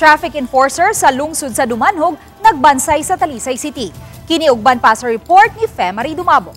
Traffic enforcer sa lungsod sa Dumanhog nagbansay sa Talisay City. Kiniugban pa sa report ni Femari Dumabo.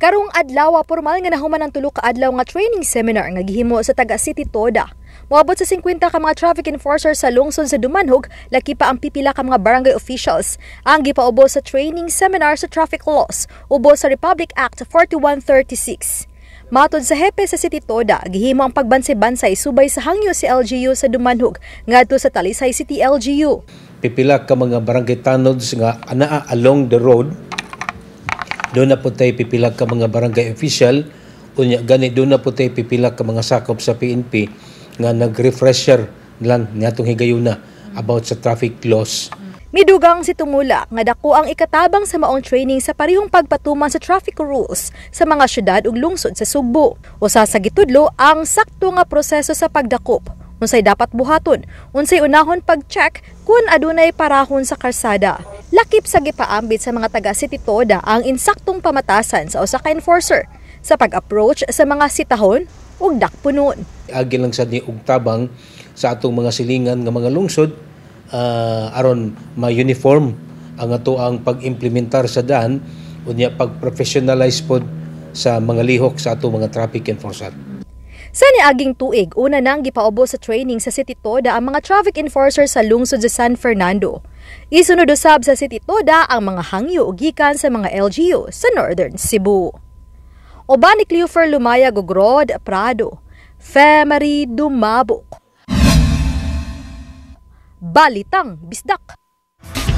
Karong adlaw pormal nga nahuman ang tulo ka adlaw nga training seminar nga gihimo sa taga City Toda. Moabot sa 50 ka mga traffic enforcer sa lungsod sa Dumanhog, laki pa ang pipila ka mga barangay officials ang gipaubos sa training seminar sa traffic laws ubos sa Republic Act 4136. Matod sa hepe sa City Toda, gihimo ang pagbansay-bansay subay sa hangyo si LGU sa Dumanhog ngadto sa Talisay City LGU. Pipila ka mga barangay tanods nga anaa along the road. Doon na po tayo pipila ka mga barangay official. Unya gani doon na po tayo pipila ka mga sakop sa PNP nga nag-refresher lang natong higayuna about sa traffic laws. Midugang si Tumula nga dako ang ikatabang sa maong training sa parihong pagpatuman sa traffic rules sa mga syudad ug lungsod sa Sugbo. Usa sa gitudlo ang sakto nga proseso sa pagdakop. Unsay dapat buhaton, unsay unahon pag-check kung adunay parahon sa karsada. Lakip sa gipaambit sa mga taga City Toda ang insaktong pamatasan sa usa ka enforcer sa pag-approach sa mga sitahon ug dakpunon. Agi lang sa ni og tabang sa atong mga silingan nga mga lungsod aron ma-uniform ang ato ang pag-implementar sa daan unya pag-professionalize pod sa mga lihok sa ato mga traffic enforcer. Sa niaging tuig, una nang gipaubos sa training sa City Toda ang mga traffic enforcer sa lungsod sa San Fernando. Isunod usab sa City Toda ang mga hangyo ug gikan sa mga LGU sa Northern Cebu. Oban ni Cleofer Lumaya Gogrod Prado, Femari Dumabo. Balitang Bisdak.